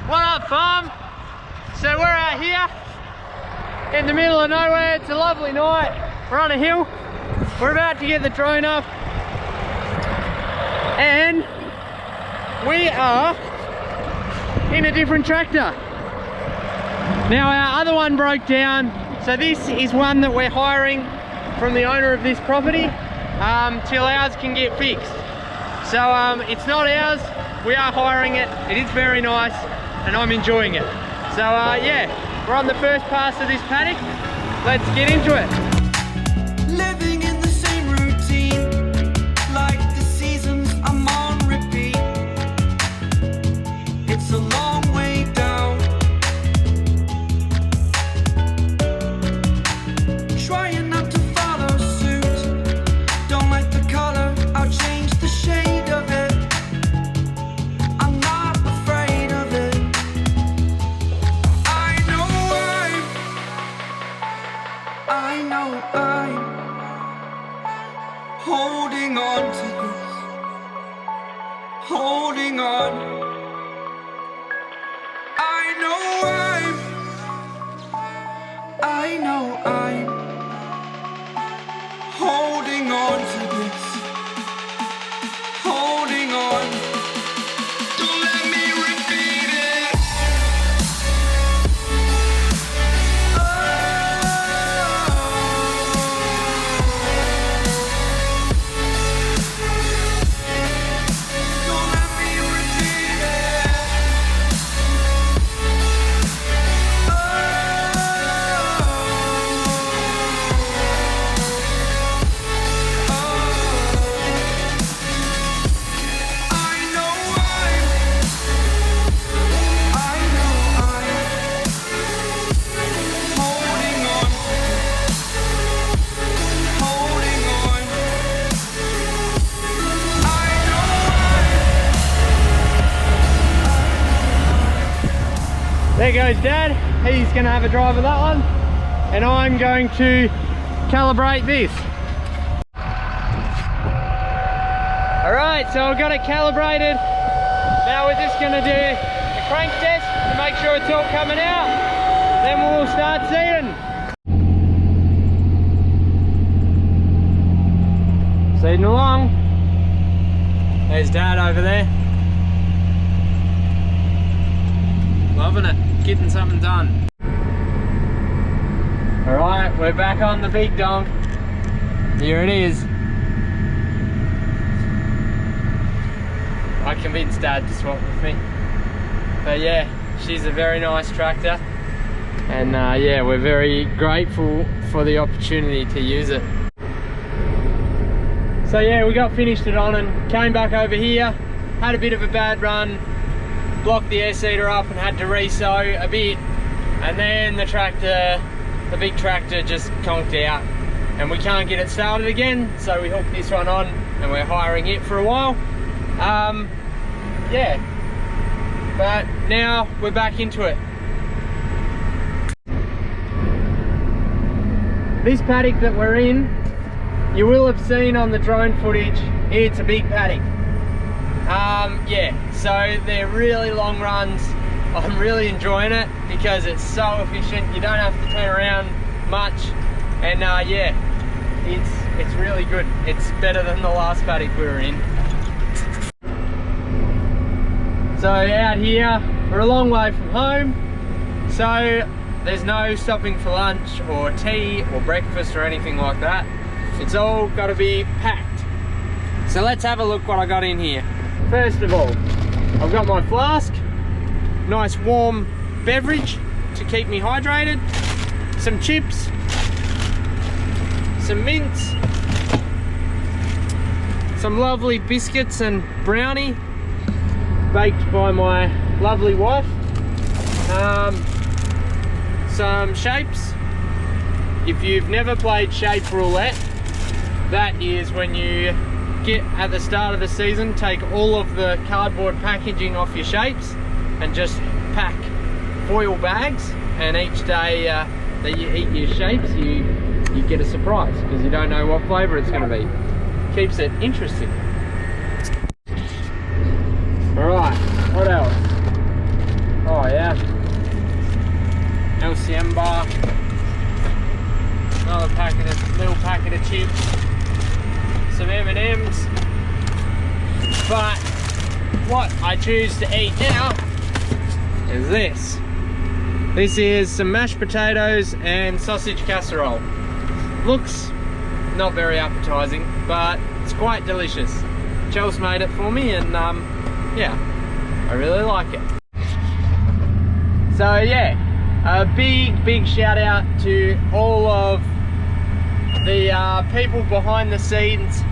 What up, farm? So we're out here in the middle of nowhere. It's a lovely night. We're on a hill. We're about to get the drone up, and we are in a different tractor. Now our other one broke down, so this is one that we're hiring from the owner of this property till ours can get fixed. So it's not ours, we are hiring it. It is very nice and I'm enjoying it. So yeah, we're on the first pass of this paddock. Let's get into it. Living in the same routine, like the seasons I'm on repeat. It's a long way down. Trying not to follow suit. Don't like the color, I'll change the shade of it. I'm not afraid of it. I know I'm holding on to this, holding on. I know I'm holding on to this, holding on. Don't let me repeat it. Don't let me repeat it. There goes Dad. He's going to have a drive of that one, and I'm going to calibrate this. Alright, so I've got it calibrated. Now we're just going to do a crank test to make sure it's all coming out. Then we'll start seeding. Seeding along. There's Dad over there. Loving it, getting something done. Alright, we're back on the big donk. Here it is. I convinced Dad to swap with me. But yeah, she's a very nice tractor. And yeah, we're very grateful for the opportunity to use it. So yeah, we got finished it on and came back over here. Had a bit of a bad run. Blocked the air seeder up and had to re-sow a bit, and then the big tractor just conked out and we can't get it started again, so we hooked this one on and we're hiring it for a while. Yeah, but now we're back into it. This paddock that we're in, you will have seen on the drone footage, it's a big paddock. Yeah, so they're really long runs. I'm really enjoying it because it's so efficient. You don't have to turn around much, and yeah, it's really good. It's better than the last paddock we were in. So out here, we're a long way from home, so there's no stopping for lunch or tea or breakfast or anything like that. It's all got to be packed. So let's have a look what I got in here. First of all, I've got my flask, nice warm beverage to keep me hydrated, some chips, some mints, some lovely biscuits and brownie baked by my lovely wife, some shapes. If you've never played shape roulette, that is when you get at the start of the season, take all of the cardboard packaging off your shapes and just pack foil bags, and each day that you eat your shapes you get a surprise because you don't know what flavour it's going to be. Keeps it interesting. Alright, what else? Oh, what I choose to eat now is this. This is some mashed potatoes and sausage casserole. Looks not very appetizing, but it's quite delicious. Chels made it for me, and yeah, I really like it. So yeah, a big shout out to all of the people behind the scenes,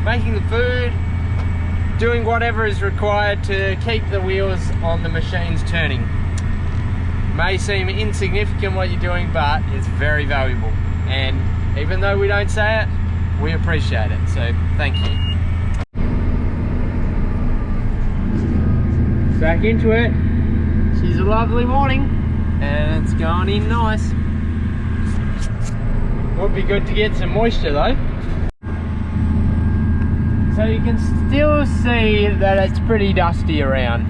making the food, doing whatever is required to keep the wheels on the machines turning. May seem insignificant what you're doing, but it's very valuable. And even though we don't say it, we appreciate it. So thank you. Back into it. She's a lovely morning and it's going in nice. Would be good to get some moisture though. So you can still see that it's pretty dusty around.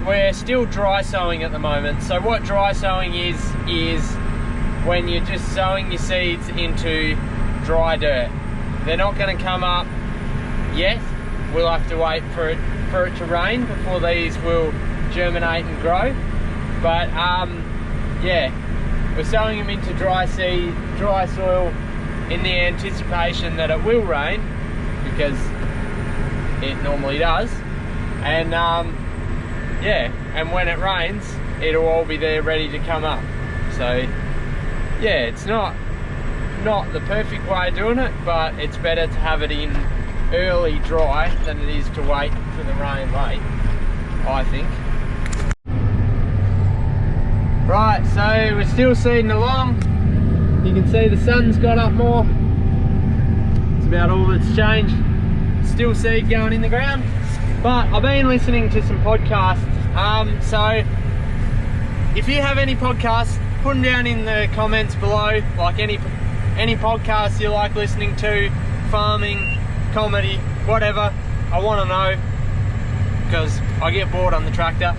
We're still dry sowing at the moment. So what dry sowing is when you're just sowing your seeds into dry dirt. They're not going to come up yet. We'll have to wait for it to rain before these will germinate and grow. But yeah, we're sowing them into dry soil in the anticipation that it will rain, because it normally does. And yeah, and when it rains, it'll all be there ready to come up. So yeah, it's not the perfect way of doing it, but it's better to have it in early dry than it is to wait for the rain late, I think. Right, so we're still seeding along. You can see the sun's got up more. It's about all that's changed. Still seed going in the ground. But I've been listening to some podcasts. So if you have any podcasts, put them down in the comments below. Like any podcasts you like listening to, farming, comedy, whatever. I want to know, because I get bored on the tractor.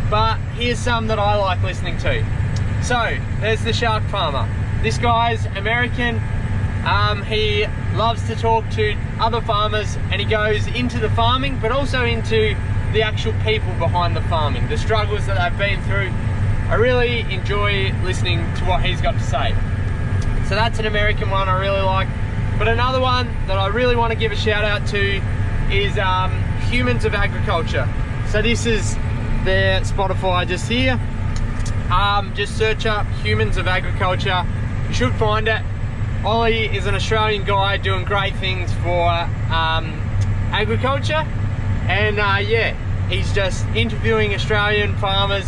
But here's some that I like listening to. So there's the Shark Farmer. This guy's American. He loves to talk to other farmers, and he goes into the farming, but also into the actual people behind the farming, the struggles that they've been through. I really enjoy listening to what he's got to say. So that's an American one I really like. But another one that I really want to give a shout out to is Humans of Agriculture. So this is their Spotify just here. Just search up Humans of Agriculture. You should find it. Ollie is an Australian guy doing great things for agriculture, and yeah, he's just interviewing Australian farmers,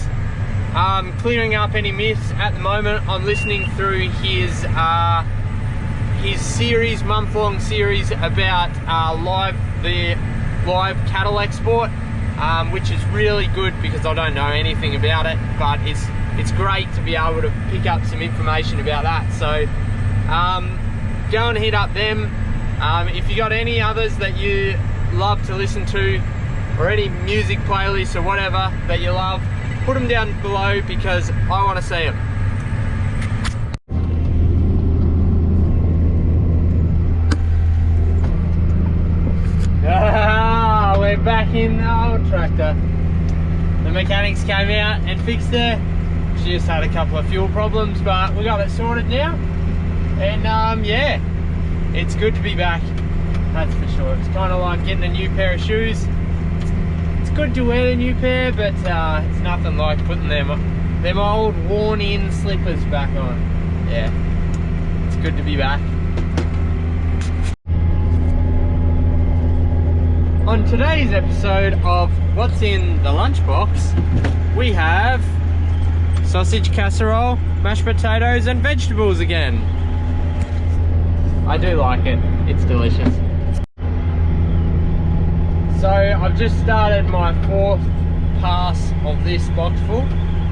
clearing up any myths. At the moment I'm listening through his series, month-long series about the live cattle export, which is really good because I don't know anything about it, but it's great to be able to pick up some information about that. So go and hit up them. If you got any others that you love to listen to, or any music playlists or whatever that you love, put them down below, because I want to see them. We're back in the old tractor. The mechanics came out and fixed it. She just had a couple of fuel problems, but we got it sorted now. And yeah, it's good to be back, that's for sure. It's kind of like getting a new pair of shoes. It's good to wear a new pair, but it's nothing like putting them old worn-in slippers back on. Yeah, it's good to be back. On today's episode of What's in the Lunchbox, we have sausage casserole, mashed potatoes and vegetables again. I do like it, it's delicious. So I've just started my 4th pass of this box full.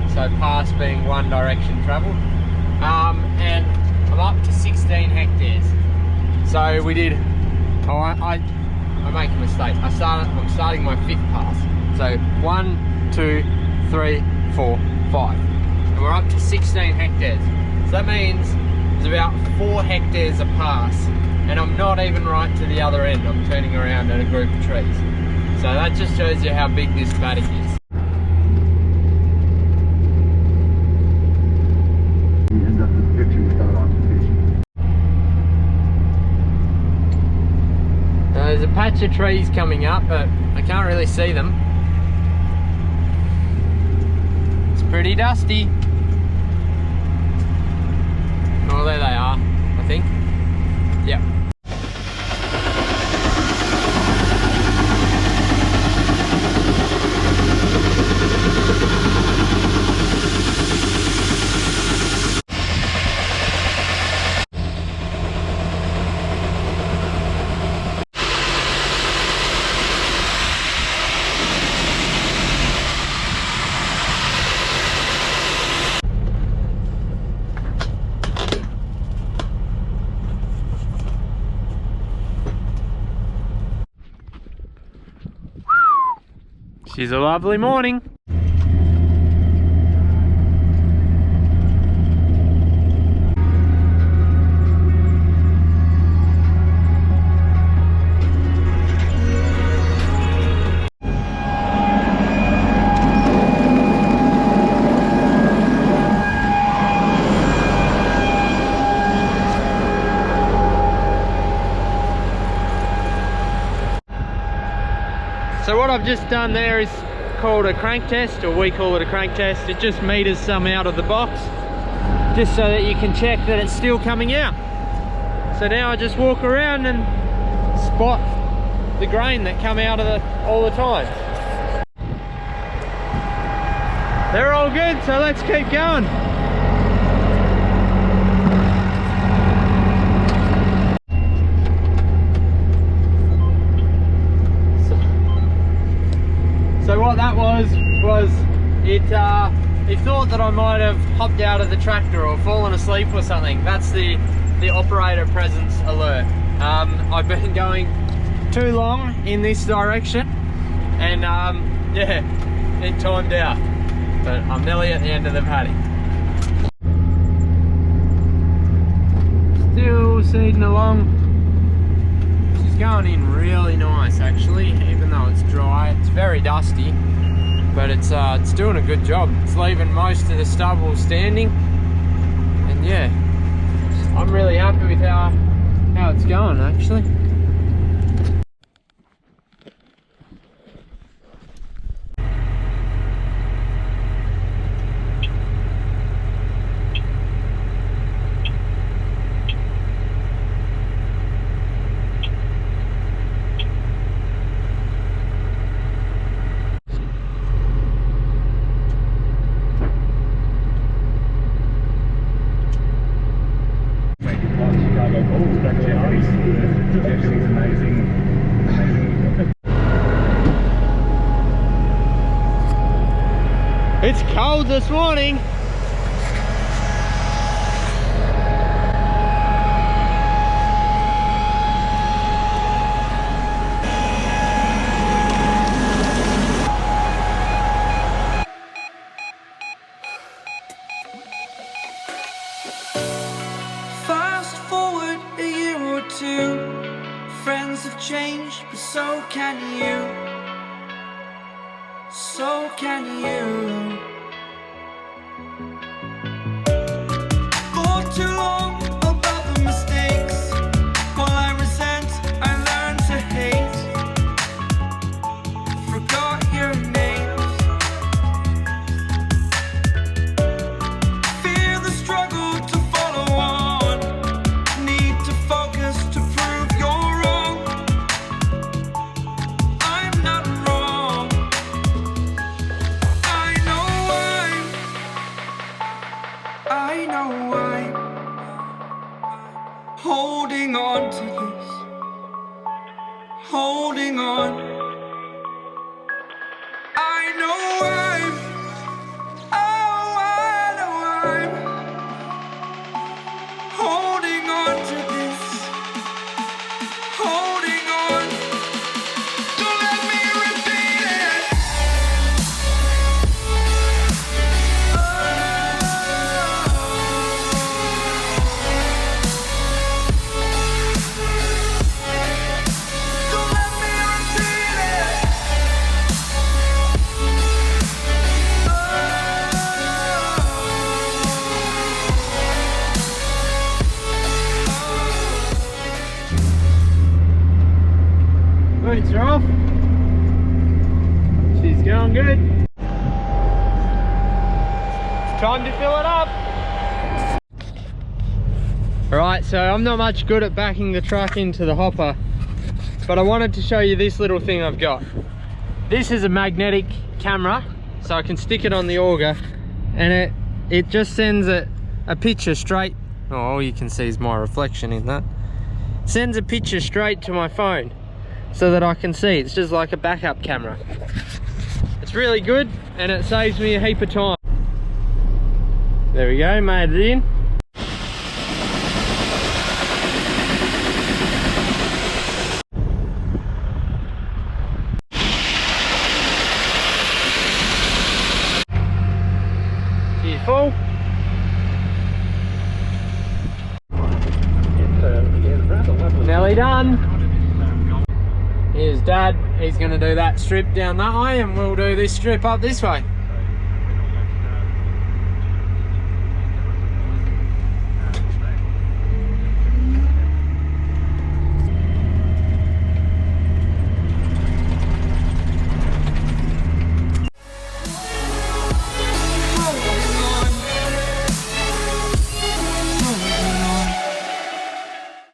So pass being one direction travel. And I'm up to 16 hectares. So we did, I make a mistake. I'm starting my 5th pass. So 1, 2, 3, 4, 5. And we're up to 16 hectares. So that means there's about 4 hectares a pass and I'm not even right to the other end. I'm turning around at a group of trees. So that just shows you how big this paddock is. There's a patch of trees coming up, but I can't really see them. It's pretty dusty. Oh, there they are, I think. Yep. She's a lovely morning. So what I've just done there is called a crank test, or we call it a crank test. It just meters some out of the box, just so that you can check that it's still coming out. So now I just walk around and spot the grain that come out of all the time. They're all good, so let's keep going. So what that was it thought that I might have hopped out of the tractor or fallen asleep or something. That's the operator presence alert. I've been going too long in this direction, and yeah, it timed out. But I'm nearly at the end of the paddock. Still seeding along. She's going in really nice actually, even though it's dry. It's very dusty, but it's doing a good job. It's leaving most of the stubble standing, and yeah, I'm really happy with how it's going actually. It's cold this morning. Fast forward a year or two, friends have changed, but so can you. So can you. For too long about the mistakes, while I resent, I learned to hate. Forgot your names. Fear the struggle to follow on. Need to focus to prove you're wrong. I'm not wrong. I going good. Time to fill it up. Alright, so I'm not much good at backing the truck into the hopper, but I wanted to show you this little thing I've got. This is a magnetic camera, so I can stick it on the auger, and it just sends a picture straight. Oh, all you can see is my reflection in that. It sends a picture straight to my phone so that I can see. It's just like a backup camera. It's really good, and it saves me a heap of time. There we go, made it in. Full. Nearly done. Here's Dad. He's going to do that strip down that way, and we'll do this strip up this way.